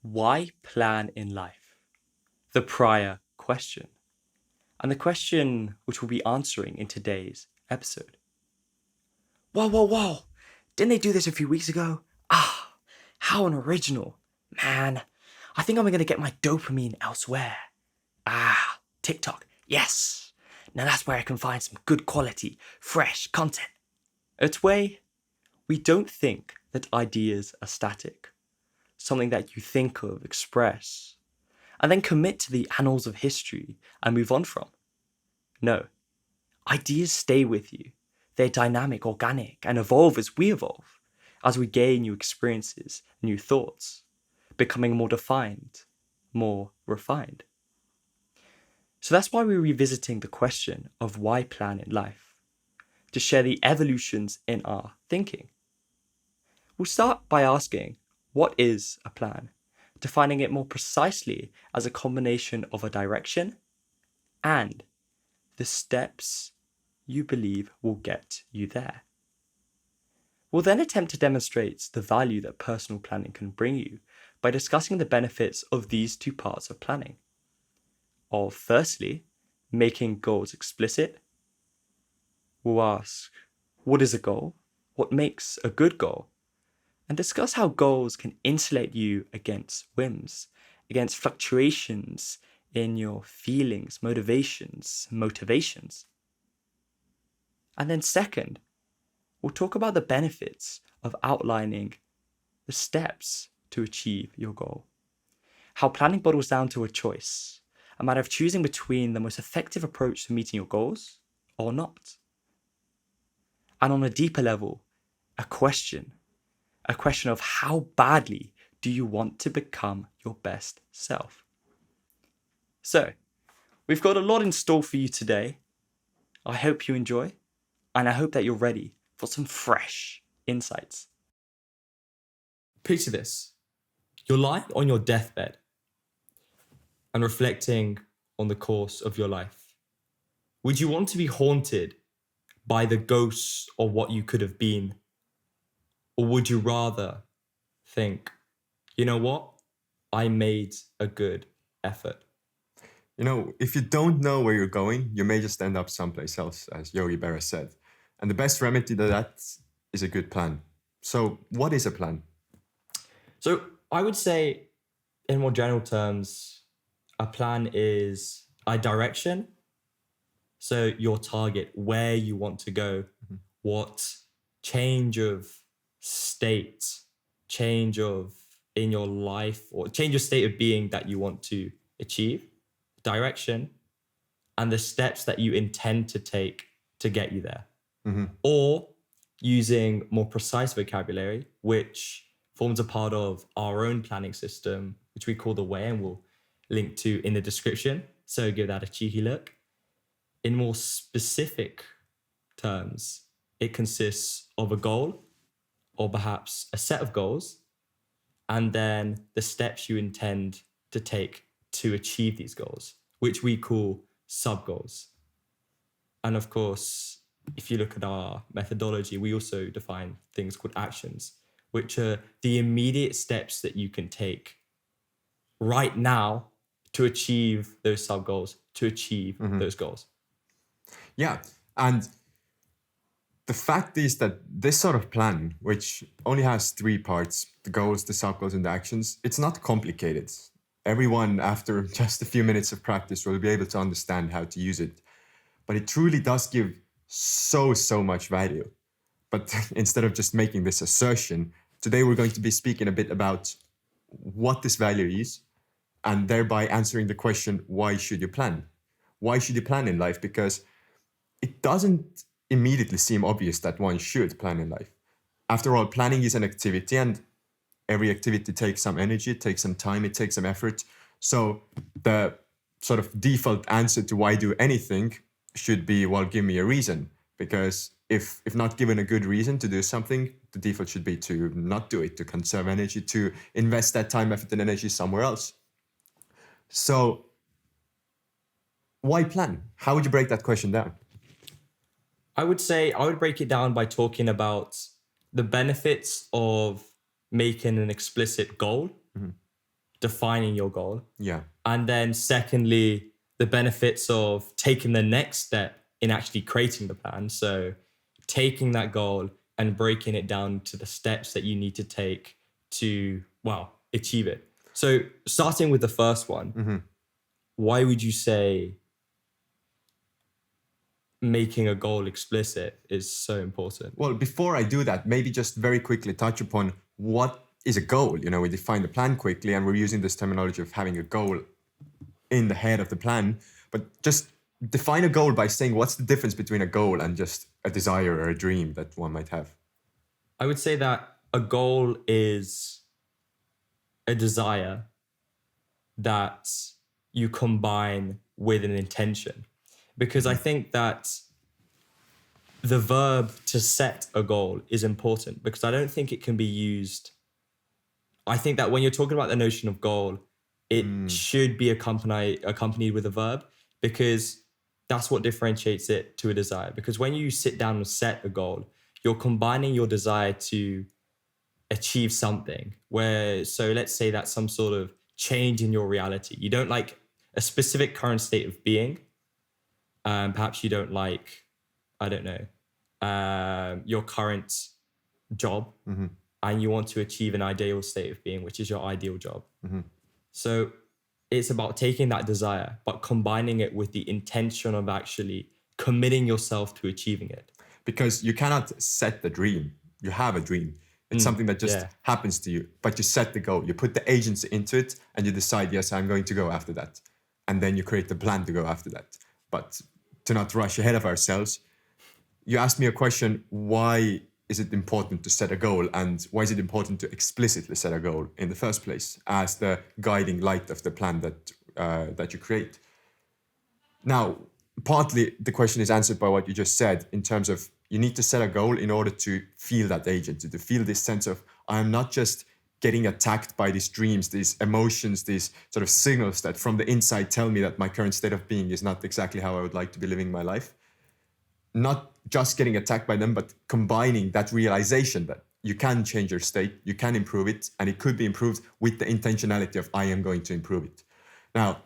Why plan in life? The prior question. And the question which we'll be answering in today's episode. Whoa. Didn't they do this a few weeks ago? Ah, how unoriginal. Man, I think I'm going to get my dopamine elsewhere. Ah, TikTok. Yes. Now that's where I can find some good quality, fresh content. At Way, we don't think that ideas are static. Something that you think of, express, and then commit to the annals of history and move on from. No, ideas stay with you. They're dynamic, organic, and evolve as we evolve, as we gain new experiences, new thoughts, becoming more defined, more refined. So that's why we're revisiting the question of why plan in life, to share the evolutions in our thinking. We'll start by asking, what is a plan? Defining it more precisely as a combination of a direction and the steps you believe will get you there. We'll then attempt to demonstrate the value that personal planning can bring you by discussing the benefits of these two parts of planning. Of firstly, making goals explicit. We'll ask, what is a goal? What makes a good goal? And discuss how goals can insulate you against whims, against fluctuations in your feelings, motivations. And then second, we'll talk about the benefits of outlining the steps to achieve your goal. How planning boils down to a choice, a matter of choosing between the most effective approach to meeting your goals or not. And on a deeper level, a question of how badly do you want to become your best self? So, we've got a lot in store for you today. I hope you enjoy, and I hope that you're ready for some fresh insights. Picture this. You're lying on your deathbed and reflecting on the course of your life. Would you want to be haunted by the ghosts of what you could have been? Or would you rather think, you know what? I made a good effort. If you don't know where you're going, you may just end up someplace else, as Yogi Berra said. And the best remedy to that is a good plan. So, what is a plan? So I would say, in more general terms, a plan is a direction. So your target, where you want to go, what change of state, change of in your life, or change of state of being that you want to achieve, direction, and the steps that you intend to take to get you there. Or using more precise vocabulary, which forms a part of our own planning system, which we call the way, and we'll link to in the description. So give that a cheeky look. In more specific terms, it consists of a goal or perhaps a set of goals, and then the steps you intend to take to achieve these goals, which we call sub-goals. And of course, if you look at our methodology, we also define things called actions, which are the immediate steps that you can take right now to achieve those sub-goals, to achieve those goals. Yeah. And the fact is that this sort of plan, which only has three parts, the goals, the sub-goals, and the actions, it's not complicated. Everyone, after just a few minutes of practice, will be able to understand how to use it. But it truly does give so much value. But instead of just making this assertion, today we're going to be speaking a bit about what this value is, and thereby answering the question, why should you plan? Why should you plan in life? Because it doesn't immediately seem obvious that one should plan in life. After all, planning is an activity, and every activity takes some energy, it takes some time, it takes some effort. So the sort of default answer to why do anything should be, well, give me a reason. Because if not given a good reason to do something, the default should be to not do it, to conserve energy, to invest that time, effort, and energy somewhere else. So why plan? How would you break that question down? I would say I would break it down by talking about the benefits of making an explicit goal, defining your goal. Yeah. And then secondly, the benefits of taking the next step in actually creating the plan. So taking that goal and breaking it down to the steps that you need to take to, well, achieve it. So starting with the first one, why would you say making a goal explicit is so important? Well, before I do that, maybe just very quickly touch upon what is a goal. You know, we define the plan quickly, and we're using this terminology of having a goal in the head of the plan. But just define a goal by saying what's the difference between a goal and just a desire or a dream that one might have. I would say that a goal is a desire that you combine with an intention. Because I think that the verb to set a goal is important, because I don't think it can be used. I think that when you're talking about the notion of goal, it should be accompanied with a verb, because that's what differentiates it to a desire. Because when you sit down and set a goal, you're combining your desire to achieve something so let's say that's some sort of change in your reality. You don't like a specific current state of being. Perhaps you don't like, I don't know, your current job, and you want to achieve an ideal state of being, which is your ideal job. So it's about taking that desire, but combining it with the intention of actually committing yourself to achieving it. Because you cannot set the dream. You have a dream. It's something that just happens to you, but you set the goal. You put the agency into it and you decide, yes, I'm going to go after that. And then you create the plan to go after that. But to not rush ahead of ourselves, you asked me a question, why is it important to set a goal, and why is it important to explicitly set a goal in the first place as the guiding light of the plan that you create? Now, partly the question is answered by what you just said, in terms of you need to set a goal in order to feel that agency, to feel this sense of, I am not just getting attacked by these dreams, these emotions, these sort of signals that from the inside tell me that my current state of being is not exactly how I would like to be living my life. Not just getting attacked by them, but combining that realization that you can change your state, you can improve it, and it could be improved with the intentionality of I am going to improve it. Now,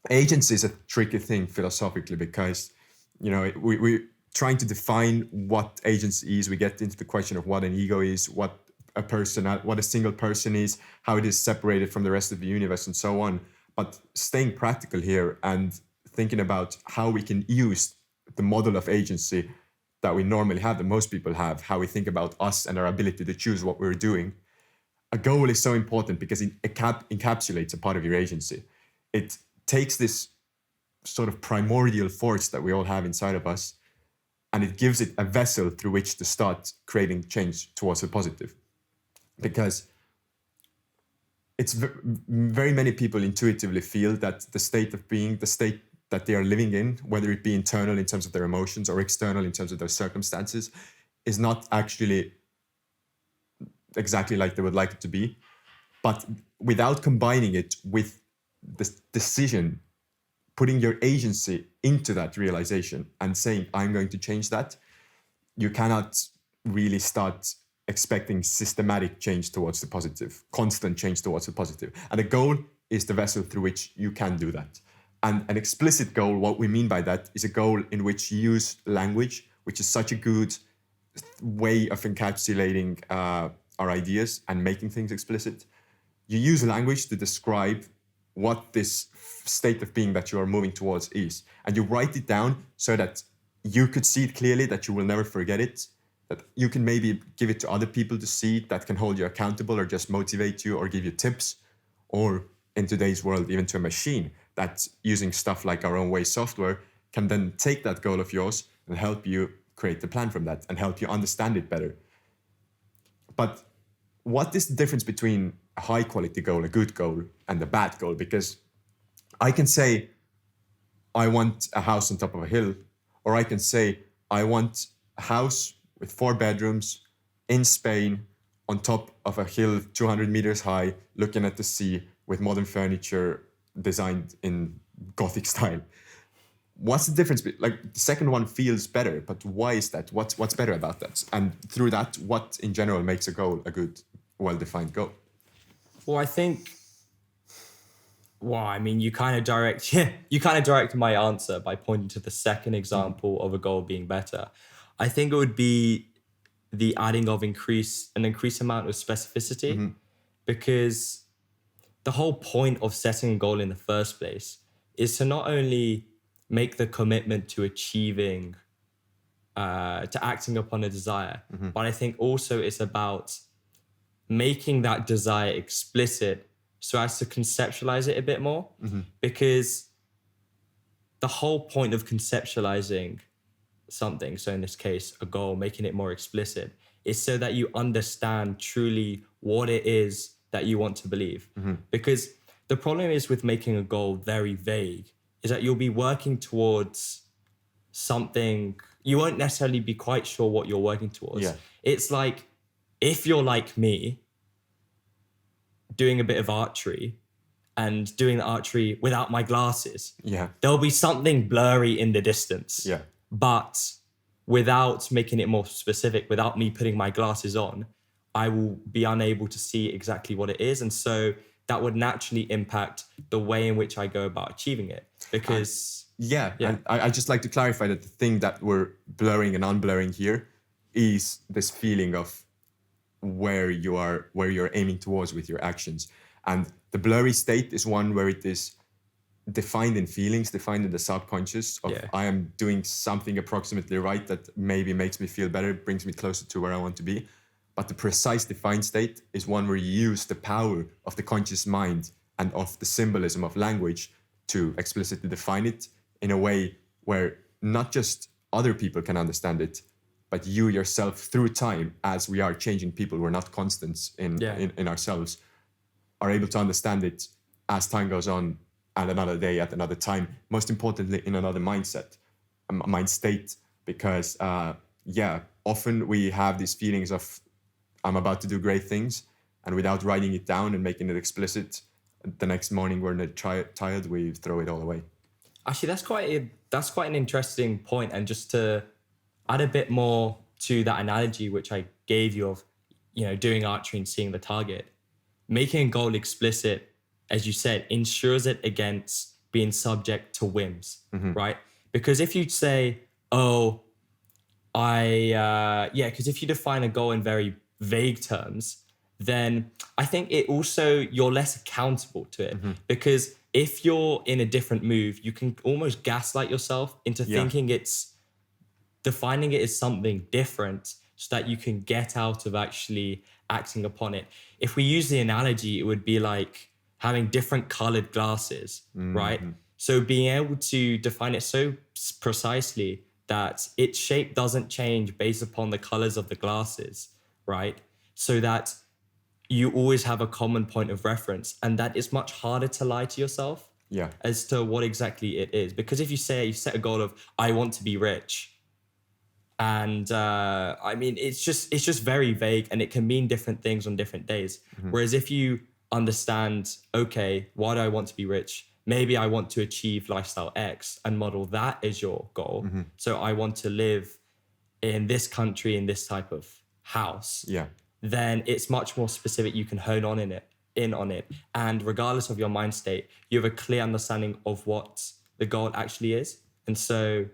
agency is a tricky thing philosophically, because, you know, we're trying to define what agency is. We get into the question of what an ego is, what a single person is, how it is separated from the rest of the universe, and so on. But staying practical here and thinking about how we can use the model of agency that we normally have, that most people have, how we think about us and our ability to choose what we're doing. A goal is so important because it encapsulates a part of your agency. It takes this sort of primordial force that we all have inside of us, and it gives it a vessel through which to start creating change towards the positive. Because it's very many people intuitively feel that the state of being, the state that they are living in, whether it be internal in terms of their emotions or external in terms of their circumstances, is not actually exactly like they would like it to be. But without combining it with the decision, putting your agency into that realization and saying, I'm going to change that, you cannot really start expecting systematic change towards the positive, constant change towards the positive. And a goal is the vessel through which you can do that. And an explicit goal, what we mean by that, is a goal in which you use language, which is such a good way of encapsulating our ideas and making things explicit. You use language to describe what this state of being that you are moving towards is. And you write it down so that you could see it clearly, that you will never forget it, that you can maybe give it to other people to see, that can hold you accountable or just motivate you or give you tips, or in today's world, even to a machine that, using stuff like our own way software, can then take that goal of yours and help you create the plan from that and help you understand it better. But what is the difference between a high quality goal, a good goal, and a bad goal? Because I can say, I want a house on top of a hill, or I can say, I want a house with 4 bedrooms in Spain on top of a hill 200 meters high, looking at the sea with modern furniture designed in Gothic style. What's the difference? Like, the second one feels better, but why is that? What's better about that? And through that, what in general makes a goal a good, well-defined goal? Well, I think Well, I mean, you kind of direct, you kind of direct my answer by pointing to the second example of a goal being better. I think it would be the adding of an increased amount of specificity, because the whole point of setting a goal in the first place is to not only make the commitment to achieving, to acting upon a desire, but I think also it's about making that desire explicit so as to conceptualize it a bit more. Because the whole point of conceptualizing something, so in this case, a goal, making it more explicit, is so that you understand truly what it is that you want to believe. Because the problem is with making a goal very vague is that you'll be working towards something, you won't necessarily be quite sure what you're working towards. Yeah. It's like if you're like me, doing a bit of archery and doing the archery without my glasses, Yeah. there'll be something blurry in the distance. Yeah. But without making it more specific, without me putting my glasses on, I will be unable to see exactly what it is. And so that would naturally impact the way in which I go about achieving it. Because Yeah, Yeah. and I just like to clarify that the thing that we're blurring and unblurring here is this feeling of where you're aiming towards with your actions. And the blurry state is one where it is defined in feelings, defined in the subconscious of Yeah. I am doing something approximately right that maybe makes me feel better, brings me closer to where I want to be. But the precise defined state is one where you use the power of the conscious mind and of the symbolism of language to explicitly define it in a way where not just other people can understand it, but you yourself through time, as we are changing people, we're not constants in ourselves, are able to understand it as time goes on, at another day, at another time, most importantly in another mindset, mind state. Because often we have these feelings of I'm about to do great things, and without writing it down and making it explicit, the next morning we're tired, we throw it all away. Actually, that's quite an interesting point. And just to add a bit more to that analogy which I gave you of, doing archery and seeing the target, making a goal explicit, as you said, ensures it against being subject to whims, right? Because if you say, oh, because if you define a goal in very vague terms, then I think you're less accountable to it. Because if you're in a different move, you can almost gaslight yourself into thinking defining it as something different so that you can get out of actually acting upon it. If we use the analogy, it would be like having different colored glasses, right? So being able to define it so precisely that its shape doesn't change based upon the colors of the glasses, right? So that you always have a common point of reference, and that it's much harder to lie to yourself as to what exactly it is. Because if you set a goal of, I want to be rich, and I mean, it's just very vague, and it can mean different things on different days. Whereas if you understand, okay, why do I want to be rich? Maybe I want to achieve lifestyle X, and model that as your goal. So I want to live in this country, in this type of house. Then it's much more specific. You can hone in on it. And regardless of your mind state, you have a clear understanding of what the goal actually is. And so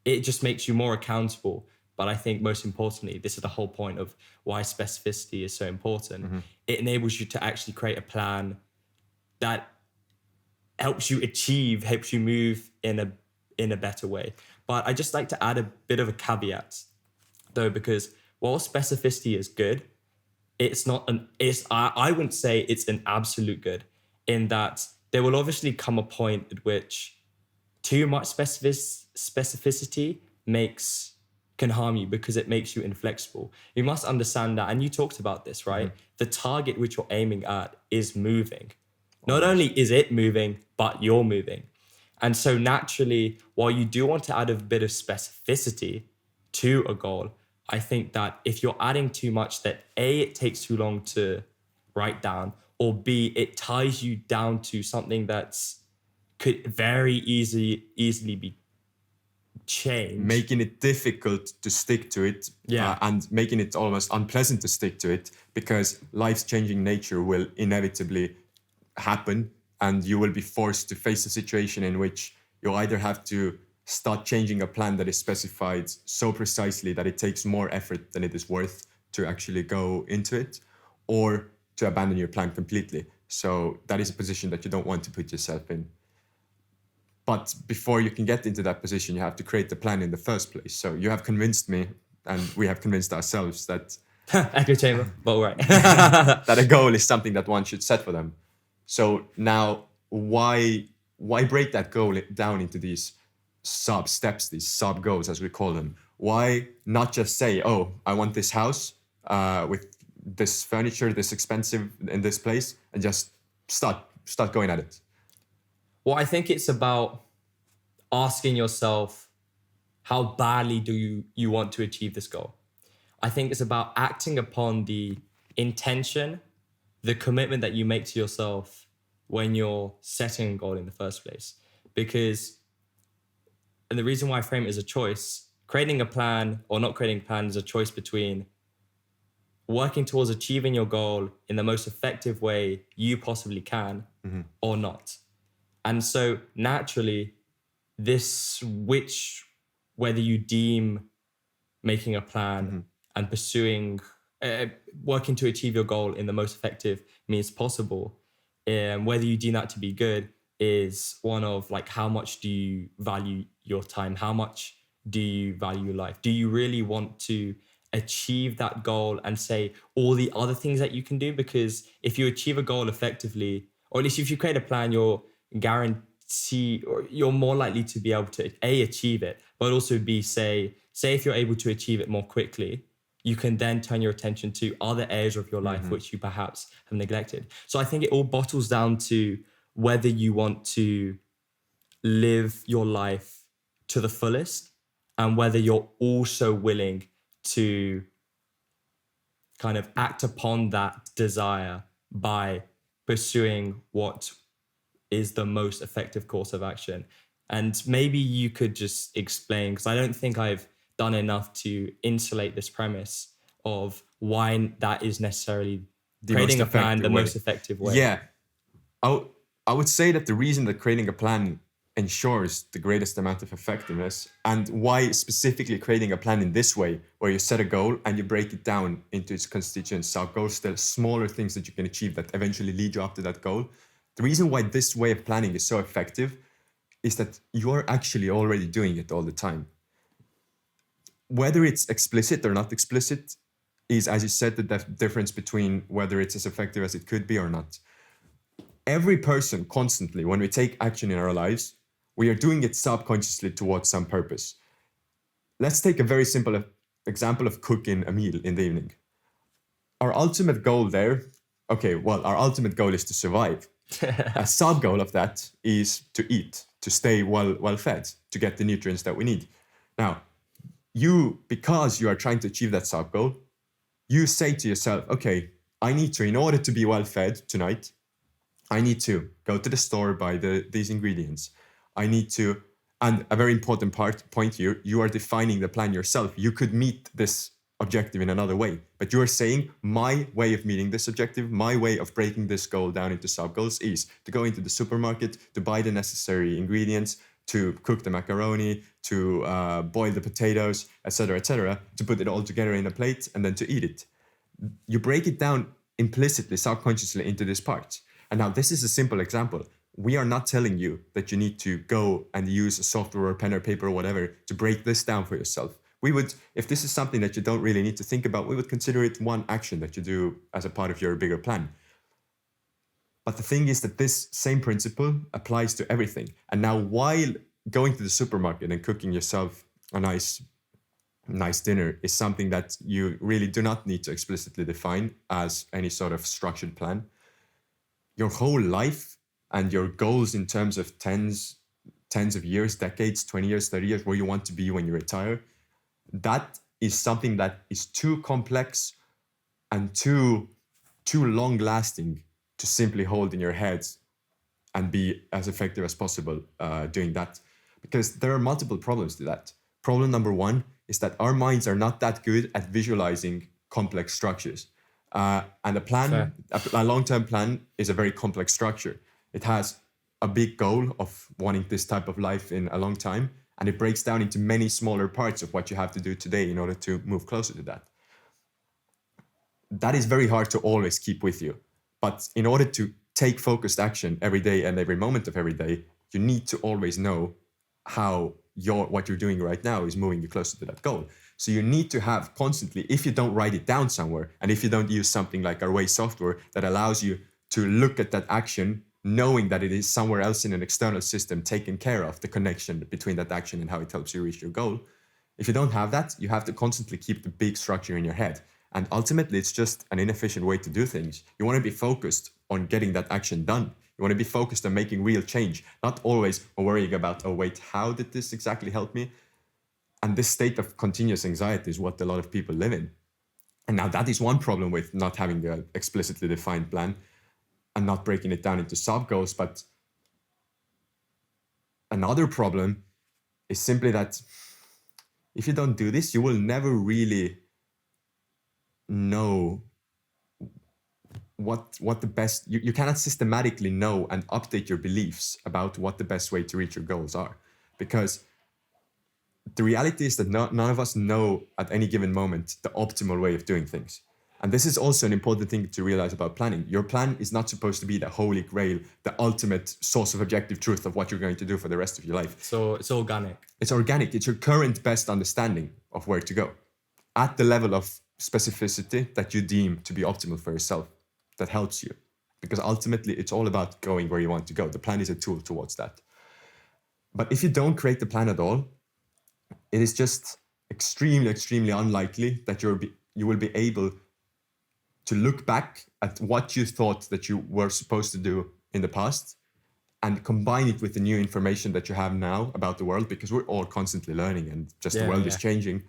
it just makes you more accountable. But I think most importantly, this is the whole point of why specificity is so important. It enables you to actually create a plan that helps you move in a better way. But I just like to add a bit of a caveat though, because while specificity is good, I wouldn't say it's an absolute good, in that there will obviously come a point at which too much specificity can harm you because it makes you inflexible. You must understand that, and you talked about this, right? The target which you're aiming at is moving. Not only is it moving, but you're moving. And so naturally, while you do want to add a bit of specificity to a goal, I think that if you're adding too much, that A, it takes too long to write down, or B, it ties you down to something that's could very easily be changed. Making it difficult to stick to it, and making it almost unpleasant to stick to it, because life's changing nature will inevitably happen, and you will be forced to face a situation in which you either have to start changing a plan that is specified so precisely that it takes more effort than it is worth to actually go into it, or to abandon your plan completely. So that is a position that you don't want to put yourself in. But before you can get into that position, you have to create the plan in the first place. So you have convinced me, and we have convinced ourselves that Echo chamber, but all right. that a goal is something that one should set for them. So now, why break that goal down into these sub steps, these sub goals as we call them? Why not just say, oh, I want this house with this furniture, this expensive in this place, and just start going at it? Well, I think it's about asking yourself, how badly do you want to achieve this goal? I think it's about acting upon the intention, the commitment that you make to yourself when you're setting a goal in the first place. Because, and the reason why I frame it as a choice, creating a plan or not creating a plan is a choice between working towards achieving your goal in the most effective way you possibly can or not. And so naturally, whether you deem making a plan and pursuing, working to achieve your goal in the most effective means possible, whether you deem that to be good is one of like, how much do you value your time? How much do you value life? Do you really want to achieve that goal and say all the other things that you can do? Because if you achieve a goal effectively, or at least if you create a plan, you're or you're more likely to be able to achieve it, but also say if you're able to achieve it more quickly, you can then turn your attention to other areas of your life which you perhaps have neglected. So I think it all bottles down to whether you want to live your life to the fullest and whether you're also willing to kind of act upon that desire by pursuing what is the most effective course of action. And maybe you could just explain, because I don't think I've done enough to insulate this premise of why that is necessarily creating a plan the most effective way. Yeah. I would say that the reason that creating a plan ensures the greatest amount of effectiveness, and why specifically creating a plan in this way, where you set a goal and you break it down into its constituent sub-goals, the smaller things that you can achieve that eventually lead you up to that goal. The reason why this way of planning is so effective is that you're actually already doing it all the time. Whether it's explicit or not explicit is, as you said, the difference between whether it's as effective as it could be or not. Every person constantly, when we take action in our lives, we are doing it subconsciously towards some purpose. Let's take a very simple example of cooking a meal in the evening. Our ultimate goal there, our ultimate goal is to survive. A sub-goal of that is to eat, to stay well fed, to get the nutrients that we need. Now, because you are trying to achieve that sub-goal, you say to yourself, okay, in order to be well fed tonight, I need to go to the store, buy these ingredients. And a very important point here, you are defining the plan yourself. You could meet this objective in another way, but you're saying my way of meeting this objective, my way of breaking this goal down into sub-goals is to go into the supermarket, to buy the necessary ingredients, to cook the macaroni, to boil the potatoes, etc., to put it all together in a plate and then to eat it. You break it down implicitly, subconsciously into this part. And now this is a simple example. We are not telling you that you need to go and use a software or pen or paper or whatever to break this down for yourself. We would, if this is something that you don't really need to think about, we would consider it one action that you do as a part of your bigger plan. But the thing is that this same principle applies to everything. And now while going to the supermarket and cooking yourself a nice dinner is something that you really do not need to explicitly define as any sort of structured plan, your whole life and your goals in terms of tens of years, decades, 20 years, 30 years, where you want to be when you retire, that is something that is too complex and too long lasting to simply hold in your head and be as effective as possible doing that. Because there are multiple problems to that. Problem number one is that our minds are not that good at visualizing complex structures. And a long-term plan is a very complex structure. It has a big goal of wanting this type of life in a long time, and it breaks down into many smaller parts of what you have to do today in order to move closer to that. That is very hard to always keep with you. But in order to take focused action every day and every moment of every day, you need to always know how what you're doing right now is moving you closer to that goal. So you need to have constantly, if you don't write it down somewhere, and if you don't use something like our Way software that allows you to look at that action, knowing that it is somewhere else in an external system taking care of the connection between that action and how it helps you reach your goal. If you don't have that, you have to constantly keep the big structure in your head. And ultimately, it's just an inefficient way to do things. You want to be focused on getting that action done. You want to be focused on making real change, not always worrying about, oh, wait, how did this exactly help me? And this state of continuous anxiety is what a lot of people live in. And now that is one problem with not having the explicitly defined plan and not breaking it down into sub goals. But another problem is simply that if you don't do this, you will never really know what the best, you cannot systematically know and update your beliefs about what the best way to reach your goals are, because the reality is that none of us know at any given moment the optimal way of doing things. And this is also an important thing to realize about planning. Your plan is not supposed to be the holy grail, the ultimate source of objective truth of what you're going to do for the rest of your life. So it's organic. It's organic. It's your current best understanding of where to go at the level of specificity that you deem to be optimal for yourself, that helps you. Because ultimately, it's all about going where you want to go. The plan is a tool towards that. But if you don't create the plan at all, it is just extremely, extremely unlikely that you will be able to look back at what you thought that you were supposed to do in the past and combine it with the new information that you have now about the world, because we're all constantly learning and just the world is changing.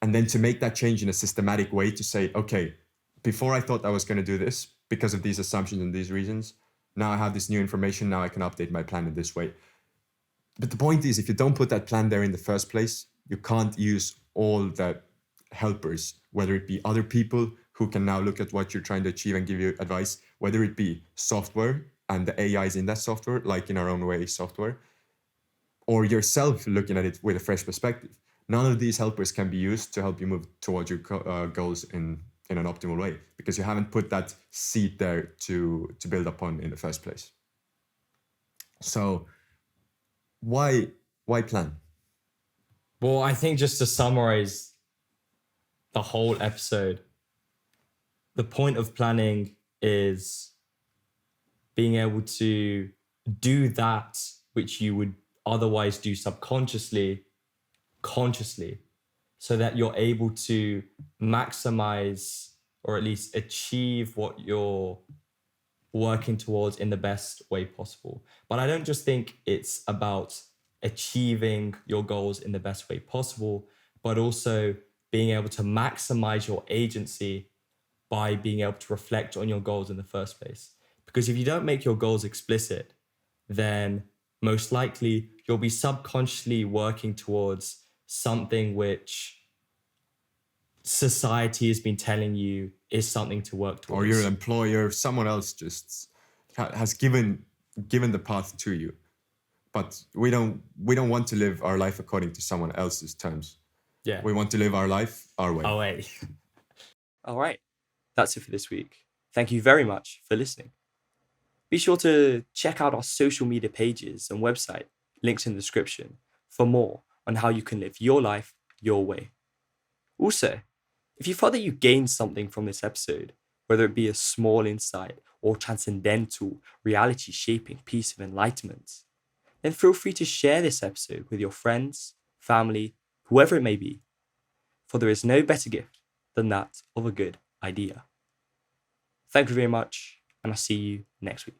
And then to make that change in a systematic way, to say, okay, before I thought I was going to do this because of these assumptions and these reasons, now I have this new information, now I can update my plan in this way. But the point is, if you don't put that plan there in the first place, you can't use all the helpers, whether it be other people who can now look at what you're trying to achieve and give you advice, whether it be software and the AIs in that software, like in our own Way software, or yourself looking at it with a fresh perspective. None of these helpers can be used to help you move towards your goals in an optimal way, because you haven't put that seed there to build upon in the first place. So why plan? Well, I think just to summarize the whole episode, the point of planning is being able to do that which you would otherwise do subconsciously, consciously, so that you're able to maximize or at least achieve what you're working towards in the best way possible. But I don't just think it's about achieving your goals in the best way possible, but also being able to maximize your agency by being able to reflect on your goals in the first place. Because if you don't make your goals explicit, then most likely you'll be subconsciously working towards something which society has been telling you is something to work towards. Or your employer, someone else just has given the path to you. But we don't want to live our life according to someone else's terms. Yeah. We want to live our life our way. Our way. All right. That's it for this week. Thank you very much for listening. Be sure to check out our social media pages and website, links in the description, for more on how you can live your life your way. Also, if you felt that you gained something from this episode, whether it be a small insight or transcendental, reality-shaping piece of enlightenment, then feel free to share this episode with your friends, family, whoever it may be, for there is no better gift than that of a good idea. Thank you very much, and I'll see you next week.